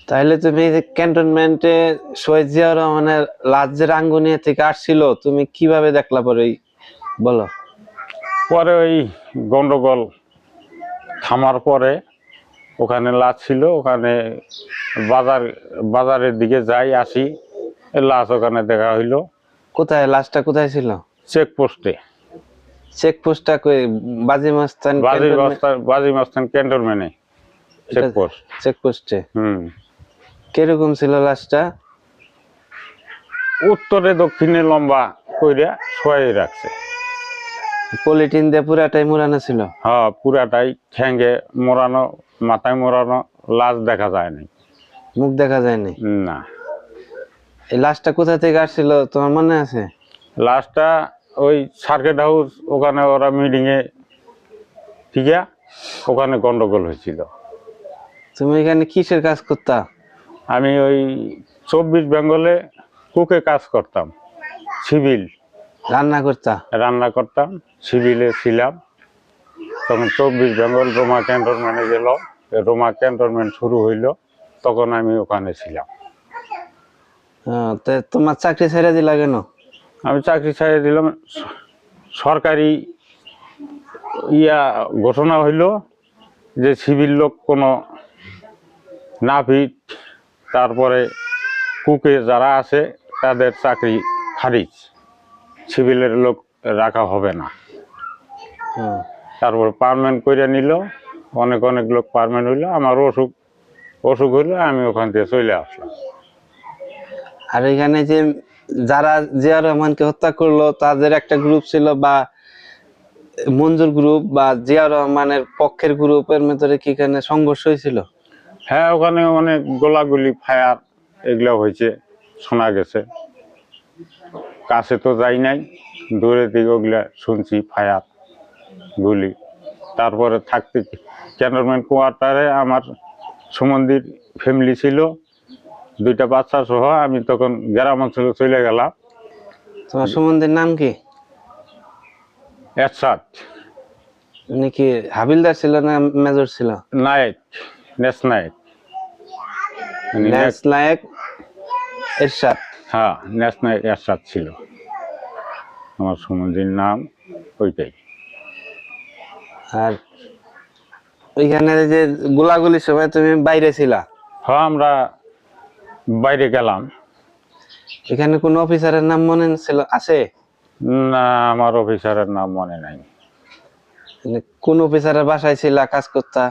তাহলে তুমি ক্যান্টনমেন্টে শহীদ জিয়া রহমানের লাশ যে রাঙ্গুনিয়া থেকে আসছিল, তুমি কিভাবে দেখলা পরে বলো। পরে ওই গন্ডগোল থামার পরে ওখানে লাশ ছিল, ওখানে বাজারের দিকে যাই আসি, লাশ ওখানে দেখা হইলো। কোথায় লাশটা কোথায় ছিল? চেকপোস্টে। চেকপোস্টটা কই? বাজি মাস্তান ক্যান্টনমেন্টে চেকপোস্ট। চেকপোস্টে হুম। কিরকম ছিল লাশটা? উত্তরে দক্ষিণে লম্বা কইরা শোয়াই রাখছে। পলিথিন দিয়ে পুরাটাই মোড়ানো ছিল? হ্যাঁ, পুরাটাই ঠ্যাঙ্গে মোড়ানো, মাথায় মোড়ানো, লাশ দেখা যায় নাই। মুখ দেখা যায়নি? না। এই লাশটা কোথা থেকে আসছিল তোমার মনে আছে? লাশটা ওই সার্কিট হাউস, ওখানে ওরা মিটিং এ ঠিক ওখানে গন্ডগোল হয়েছিল। তুমি এখানে কিসের কাজ করতা? আমি ওই 24 বেঙ্গলে কুকে কাজ করতাম, সিভিল রান্না করতা? রান্না করতাম, সিভিলে ছিলাম। তখন 24 বেঙ্গল রোমা ক্যান্টনমেন্টে গেল, রোমা ক্যান্টনমেন্ট শুরু হইলো, তখন আমি ওখানে ছিলাম। তোমার চাকরি ছেড়ে দিলা কেন? আমি চাকরি ছেড়ে দিলাম, সরকারি ঘোষণা হইল যে সিভিল লোক কোনো নাপিত, তারপরে কুকে যারা আছে তাদের চাকরি খারিজ, সিভিলের লোক রাখা হবে না। তারপর পার্মানেন্ট করে নিল, অনেক লোক পার্মানেন্ট হইলো। আমার অসুখ হইলো, আমি ওখান থেকে চলে আসলাম। আর এখানে যে যারা জিয়া রহমানকে হত্যা করলো তাদের একটা গ্রুপ ছিল, বা মঞ্জুর গ্রুপ বা জিয়া রহমানের পক্ষের গ্রুপের ভিতরে কি এখানে সংঘর্ষ হয়েছিল? হ্যাঁ, ওখানে অনেক গোলাগুলি, ফায়ার এগুলো হয়েছে, শোনা গেছে। কাছে তো যাই নাই, দূরে দিকে ওগুলা শুনছি, ফায়ার গুলি। তারপরে থাকতে ক্যান্টনমেন্ট কোয়ার্টারে আমার সুমন্দির ফ্যামিলি ছিল, 2টা বাচ্চা সহ। আমি তখন গ্রাম অঞ্চলে চলে গেলাম। তোমার সুমন্দির নাম কি? এরশাদ। উনি কি হাবিলদার ছিল না মেজর ছিল? নায়ক, নেস নায়ক। নেস নায়ক এরশাদ? হ্যাঁ, নেস নায়ক এরশাদ ছিল আমার সুমন্দির নাম, ওইটাই। আর ওইখানে যে গোলাগুলির সময় তুমি বাইরে ছিলা? হ্যাঁ, আমরা বাইরে গেলাম। এখানে কোন অফিসারের নাম মনে আছে? না, আমার অফিসারের নাম মনে নাই। কোন অফিসারের বাসায় ছিলা, কাজ করতা?